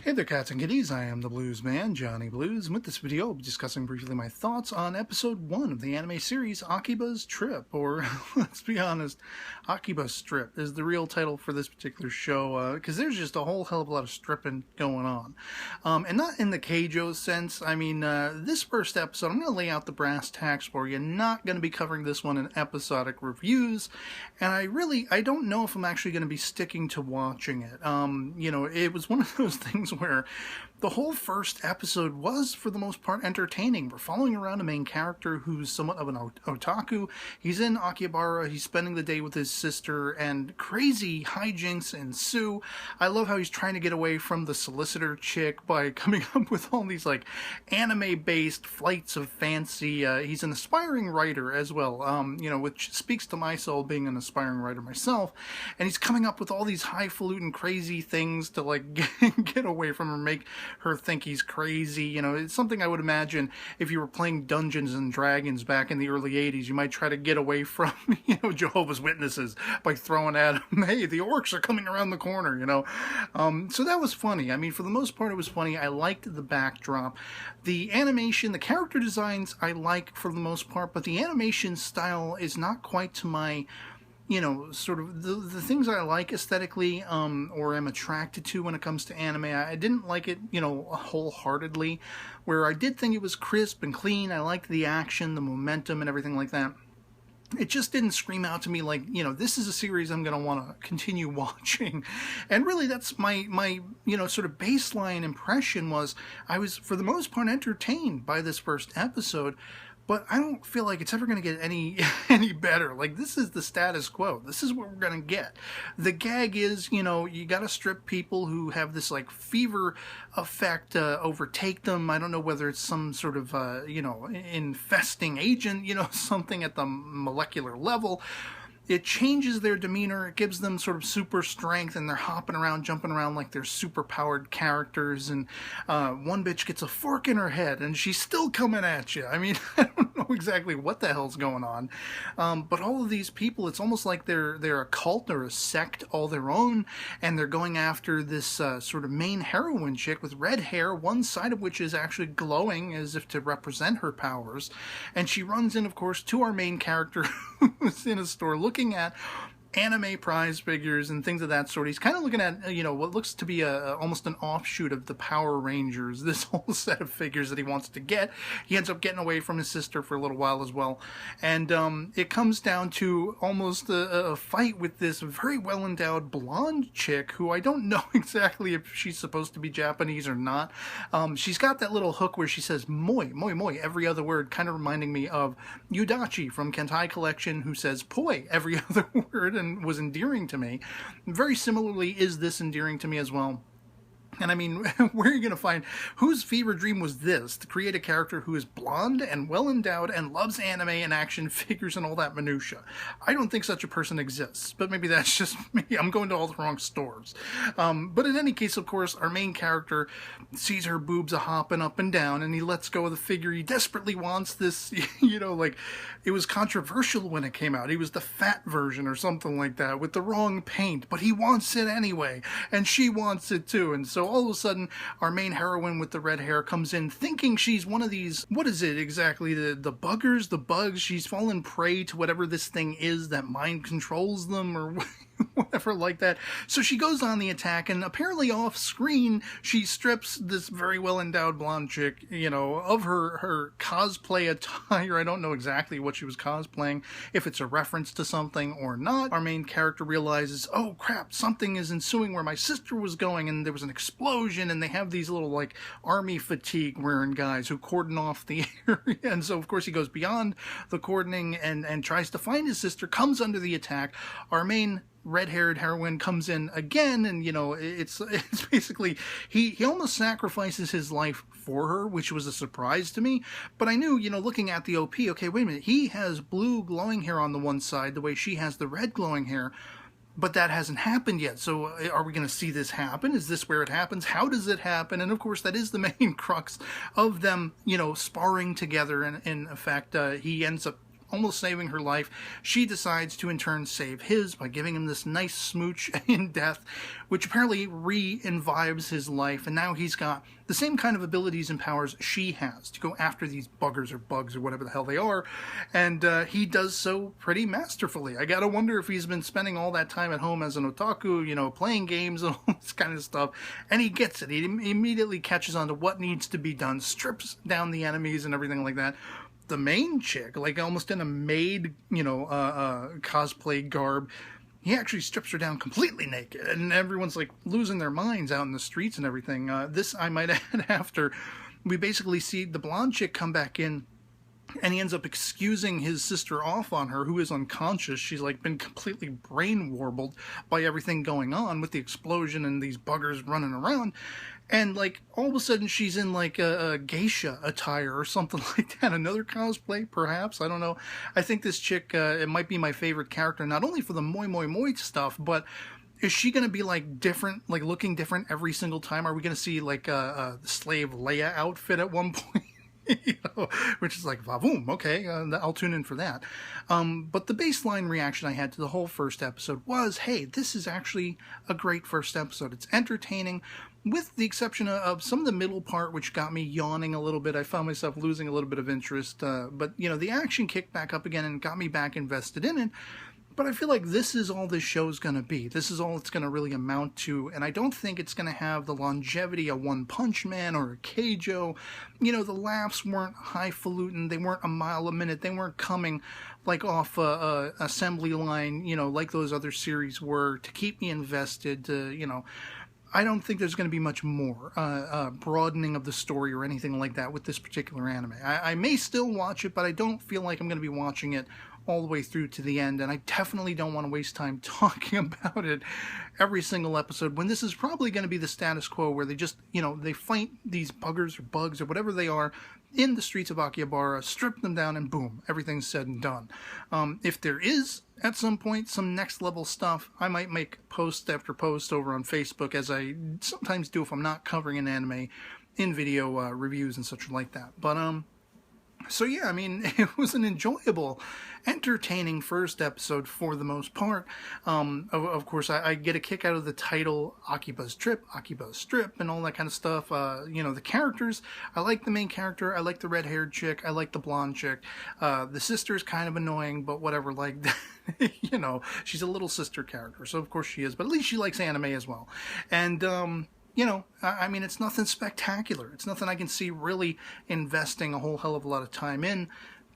Hey there, cats and kitties. I am the Blues Man, Johnny Blues, and with this video, I'll be discussing briefly my thoughts on episode 1 of the anime series Akiba's Trip, or let's be honest, Akiba's Strip is the real title for this particular show, because there's just a whole hell of a lot of stripping going on. And not in the Keijo sense. I mean, this first episode, I'm going to lay out the brass tacks for you. Not going to be covering this one in episodic reviews, and I don't know if I'm actually going to be sticking to watching it. It was one of those things where the whole first episode was, for the most part, entertaining. We're following around a main character who's somewhat of an otaku. He's in Akihabara, he's spending the day with his sister, and crazy hijinks ensue. I love how he's trying to get away from the solicitor chick by coming up with all these, anime-based flights of fancy. He's an aspiring writer as well, which speaks to my soul, being an aspiring writer myself, and he's coming up with all these highfalutin crazy things to, get away from her, make her think he's crazy. It's something I would imagine if you were playing Dungeons and Dragons back in the early 80s, you might try to get away from, Jehovah's Witnesses by throwing at them, hey, the orcs are coming around the corner, So that was funny. I mean, for the most part, it was funny. I liked the backdrop. The animation, the character designs, I like for the most part, but the animation style is not quite to my sort of the things I like aesthetically, or am attracted to when it comes to anime. I didn't like it, wholeheartedly, where I did think it was crisp and clean. I liked the action, the momentum, and everything like that. It just didn't scream out to me like, this is a series I'm going to want to continue watching. And really, that's my sort of baseline impression was I was, for the most part, entertained by this first episode. But I don't feel like it's ever going to get any better. Like, this is the status quo. This is what we're going to get. The gag is, you got to strip people who have this, fever effect overtake them. I don't know whether it's some sort of, infesting agent, something at the molecular level. It changes their demeanor, it gives them sort of super strength, and they're hopping around, jumping around like they're super-powered characters, and one bitch gets a fork in her head, and she's still coming at you. I mean, I don't know exactly what the hell's going on, but all of these people, it's almost like they're a cult or a sect all their own, and they're going after this sort of main heroine chick with red hair, one side of which is actually glowing as if to represent her powers, and she runs in, of course, to our main character who's in a store looking at anime prize figures and things of that sort. He's kind of looking at, what looks to be almost an offshoot of the Power Rangers, this whole set of figures that he wants to get. He ends up getting away from his sister for a little while as well. And it comes down to almost a fight with this very well-endowed blonde chick who I don't know exactly if she's supposed to be Japanese or not. She's got that little hook where she says moi, moi, moi, every other word, kind of reminding me of Yudachi from Kentai Collection, who says poi every other word, and was endearing to me. Very similarly is this endearing to me as well. And I mean, where are you going to find, whose fever dream was this, to create a character who is blonde and well-endowed and loves anime and action figures and all that minutia? I don't think such a person exists, but maybe that's just me. I'm going to all the wrong stores. But in any case, of course, our main character sees her boobs a-hopping up and down, and he lets go of the figure. He desperately wants this, it was controversial when it came out. He was the fat version or something like that with the wrong paint, but he wants it anyway, and she wants it too, and so all of a sudden, our main heroine with the red hair comes in thinking she's one of these, what is it exactly, the buggers, the bugs? She's fallen prey to whatever this thing is that mind controls them, or whatever like that. So she goes on the attack, and apparently off screen, she strips this very well-endowed blonde chick, of her cosplay attire. I don't know exactly what she was cosplaying, if it's a reference to something or not. Our main character realizes, oh crap, something is ensuing where my sister was going, and there was an explosion, and they have these little, army fatigue wearing guys who cordon off the area, and so of course he goes beyond the cordoning and tries to find his sister, comes under the attack. Our main red-haired heroine comes in again, and it's basically he almost sacrifices his life for her, which was a surprise to me. But I knew, looking at the OP, okay, wait a minute, he has blue glowing hair on the one side the way she has the red glowing hair, but that hasn't happened yet. So are we going to see this happen? Is this where it happens? How does it happen? And of course, that is the main crux of them, sparring together. And in effect, he ends up almost saving her life, she decides to in turn save his by giving him this nice smooch in death, which apparently re-invives his life, and now he's got the same kind of abilities and powers she has to go after these buggers or bugs or whatever the hell they are, and he does so pretty masterfully. I gotta wonder if he's been spending all that time at home as an otaku, you know, playing games and all this kind of stuff, and he gets it. He immediately catches on to what needs to be done, strips down the enemies and everything like that. The main chick, like almost in a maid, you know, cosplay garb, he actually strips her down completely naked, and everyone's like losing their minds out in the streets and everything. This, I might add, after we basically see the blonde chick come back in, and he ends up excusing his sister off on her, who is unconscious. She's like been completely brain warbled by everything going on with the explosion and these buggers running around. And like all of a sudden she's in like a geisha attire or something like that. Another cosplay, perhaps. I don't know. I think this chick, it might be my favorite character, not only for the moi moi moi stuff, but is she going to be like different, like looking different every single time? Are we going to see like a slave Leia outfit at one point? You know, which is like, vavoom, okay, I'll tune in for that. But the baseline reaction I had to the whole first episode was, hey, this is actually a great first episode. It's entertaining, with the exception of some of the middle part, which got me yawning a little bit. I found myself losing a little bit of interest, but, you know, the action kicked back up again and got me back invested in it. But I feel like this is all this show's going to be. This is all it's going to really amount to. And I don't think it's going to have the longevity of One Punch Man or a Keijo. You know, the laughs weren't highfalutin. They weren't a mile a minute. They weren't coming like off a assembly line, you know, like those other series were, to keep me invested, you know. I don't think there's going to be much more broadening of the story or anything like that with this particular anime. I may still watch it, but I don't feel like I'm going to be watching it all the way through to the end, and I definitely don't want to waste time talking about it every single episode, when this is probably going to be the status quo, where they just, you know, they fight these buggers or bugs or whatever they are in the streets of Akihabara, strip them down, and boom, everything's said and done. If there is, at some point, some next level stuff, I might make post after post over on Facebook, as I sometimes do if I'm not covering an anime in video reviews and such like that. But, so yeah, I mean, it was an enjoyable, entertaining first episode for the most part. Of course, I get a kick out of the title, Akiba's Trip, Akiba's Strip, and all that kind of stuff. You know, the characters, I like the main character, I like the red-haired chick, I like the blonde chick. The sister's kind of annoying, but whatever, like, you know, she's a little sister character, so of course she is, but at least she likes anime as well. And, you know, I mean, it's nothing spectacular. It's nothing I can see really investing a whole hell of a lot of time in,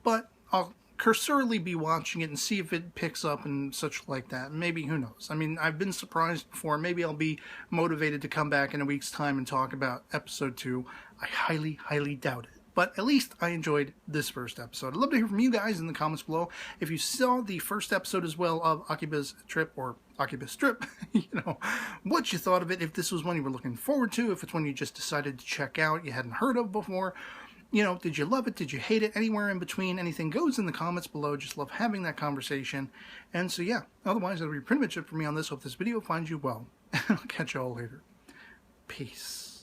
but I'll cursorily be watching it and see if it picks up and such like that. Maybe, who knows? I mean, I've been surprised before. Maybe I'll be motivated to come back in a week's time and talk about episode 2. I highly, highly doubt it. But at least I enjoyed this first episode. I'd love to hear from you guys in the comments below. If you saw the first episode as well of Akiba's Trip, or Akiba's Strip, you know, what you thought of it, if this was one you were looking forward to, if it's one you just decided to check out, you hadn't heard of before. You know, did you love it? Did you hate it? Anywhere in between, anything goes in the comments below. Just love having that conversation. And so, yeah, otherwise, that'll be pretty much it for me on this. Hope this video finds you well. And I'll catch you all later. Peace.